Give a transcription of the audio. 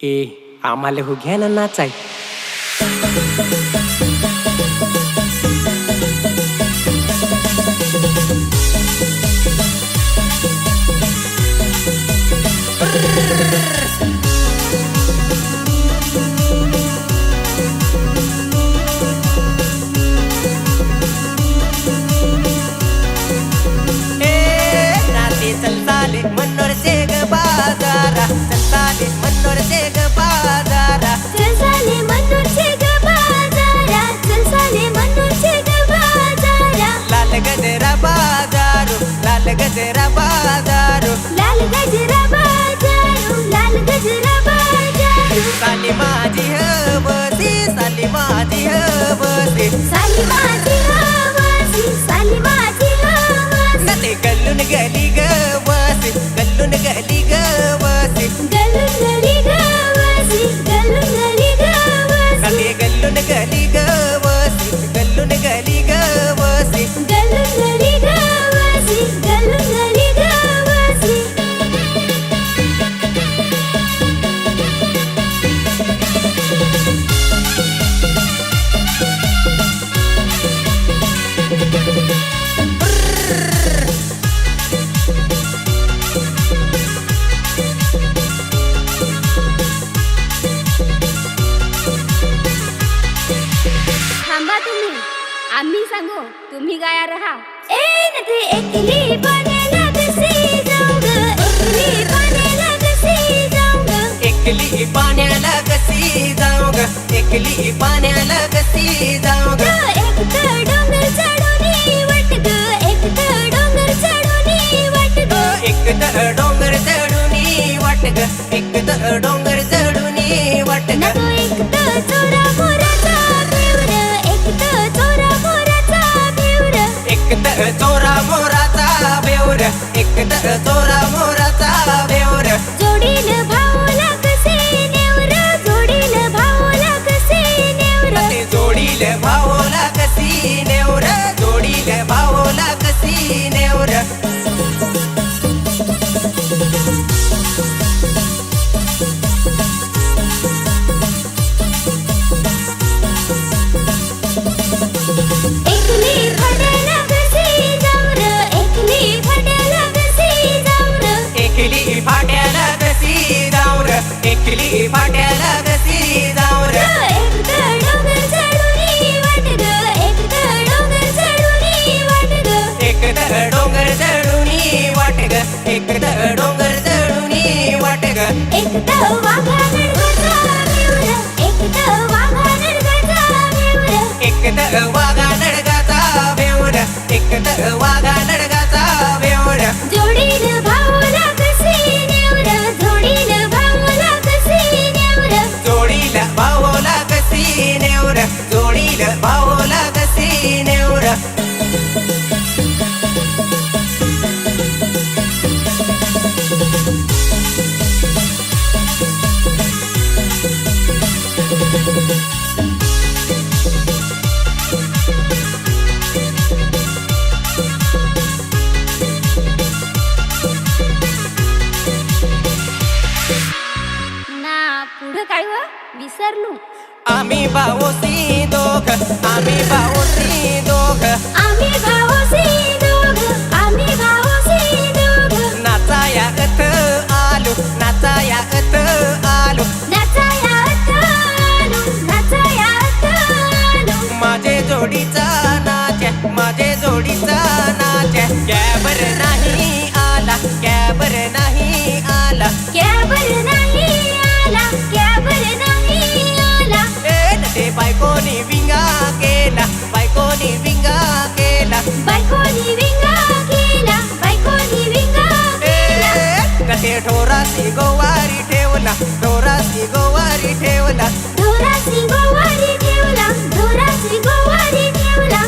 आम्हाला हो घ्या ना नाचाय. चलताले मनोरचे ग बाजारा, चलताले मनोरचे ग बाजारा, चलताले मनोरचे ग बाजारा, चलताले मनोरचे ग बाजारा. लाल गजरा बाजारो, लाल गजरा बाजारो, लाल गजरा बाजारो, लाल गजरा बाजारो. साली माझी हवसी, साली माझी हवसी, साली माझी हवसी, साली माझी हवसी. नते गल्लून गली गवसी, गल्लून गली गवसी, गल्लून गली गवसी, गल्लून गली गवसी. नते गल्लून गली गवसी, गल्लून गली गवसी. गल्लून गली गवसी, गल्लून गली गवसी. थांबा तुम्ही, आम्ही सांगू, तुम्ही गाया रहा. नथे एकली पाण्याला कशी जाऊ ग, एकली पाण्याला कशी जाऊ ग. एकली पाण्याला कशी जाऊ ग, एकली पाण्याला कशी जाऊ ग. एक तर डोंगर चढून वाट ग, एक तर डोंगर चढून वाट ग. एक तर डोंगर चढून वाट ग, एक तर डोंगर चढून वाट ग. नको एक तर चोरा मोराचा बेवर, एक तर चोरा मोराचा बेवर. एक तर चोरा मोराचा बेवर, एक तर चोरा मोराचा बेवर. जोडील भाऊला कसे नेवर, जोडील भाऊला कसे नेवर. ते जोडील भावला कशी नेवर, जोडील भावला कशी नेवर. एकली फड्याला कशी जाऊ र, एकली फड्याला कशी जाऊ र. एकली फाट्याला कशी जाऊ र, एकली फाट्याला कशी जाऊ र. एक तर डोंगर चढून वाट ग, एक तर डोंगर चढून वाट ग. एक तर डोंगर चढून वाट ग, एक तर डोंगर चढून वाट ग. एक तर वाघा नडगाचा बेवर, एक तर वाघा नडगाचा बेवर. एक तर वाघा नडगाचा बेवर, एक तर वाघा नडगाचा बेवर. जोडील भाऊला कशी नेवर, जोडील भाऊला कशी नेवर. जोडीला भावला कशी नेवर, जोडीला भावला कशी नेवर. ना पुढं काय व विसरलो. आम्ही भावोसी दोघ, आम्ही भावोसी दोघ, आम्ही भाऊसी दोघ, आम्ही भाऊसी दोघ. नाचाया अथ आलो, नाचाया अथ आलो. नाचायात आलो, नाचायात आलो. माझे जोडीचा नाच, माझे जोडीचा नाच. कॅबर नाही आला, कॅबर नाही आला. कॅबर नाही आला, कॅबर नाही आला. ते बायकोनी विंगा केला, बायकोनी विंगा केला. बायकोनी विंगा केला, बायकोनी विंगा केला. कसे ढोरासी गोवारी ठेवला, ढोरासी गोवारी ठेवला. ढोरासी गोवारी ठेवला, ढोरासी गोवारी ठेवला.